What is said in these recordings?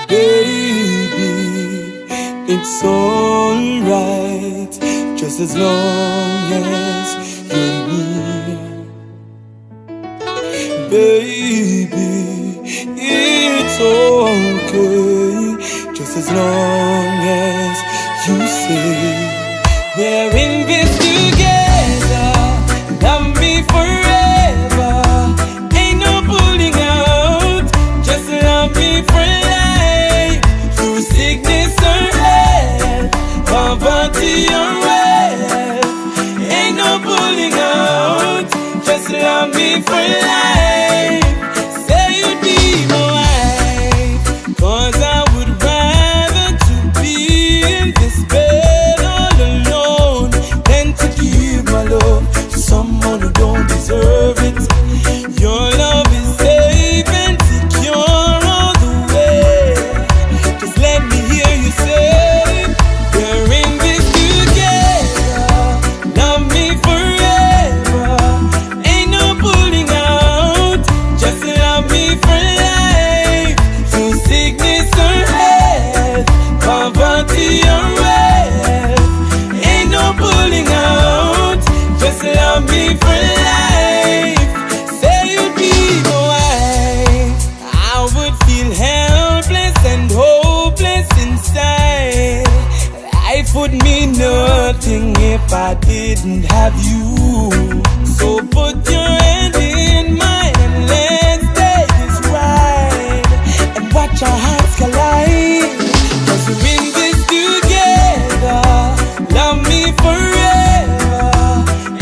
Baby, it's alright, just as long as you're near. Baby, it's okay, just as long as you say we're in this together. Love me forever, ain't no pulling out. Just love me for life, through sickness or health, poverty or wealth. Ain't no pulling out. Just love me for life. Say you'd be my wife, 'cause I would rather to be in this bed all alone than to give my love to someone who don't deserve it. Your love is safe and secure all the way. Just let me hear you say we're in this together. Love me forever, ain't no pulling out. Just love me for life, through sickness or health, poverty or wealth. Ain't no pulling out. Just love me for life. Say you'd be my wife. I would feel helpless and hopeless inside. Life would mean nothing if I didn't have you. So put your hand in mine and let's take this ride and watch our hearts collide. 'Cause we're in this together. Love me forever,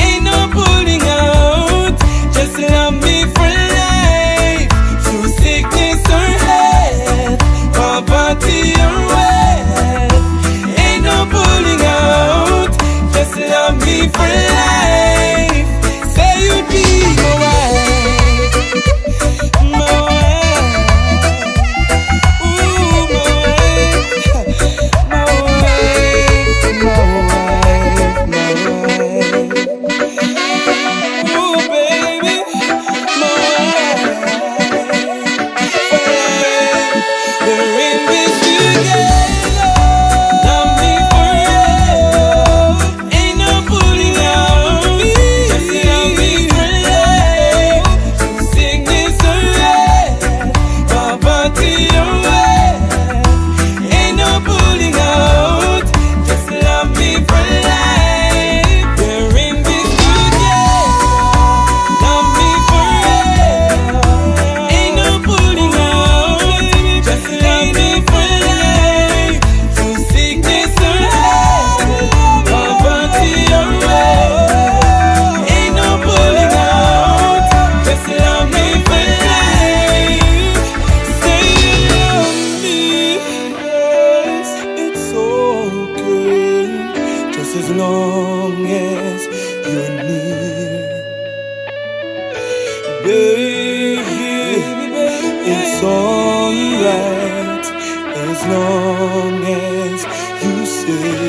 ain't no pulling out. Just love me for life, through sickness or health, poverty or wealth. Ain't no pulling out. Just love me for life. Say you'd be my wife, my wife. Ooh, my wife, my wife, my wife, my wife. Ooh, baby, my wife. We're in this together. Love me forever, ain't no pulling out. Just love me for life, through sickness or health, poverty or wealth. Ain't no pulling out. Just love me for life. We're in this together. Love me forever, ain't no pulling out. Just love me for life, through sickness or health, poverty or wealth. Ain't no pulling out. Just love me for life. Say you love me, yes, it's okay, just as long as you're near. Baby, it's alright, as long as you say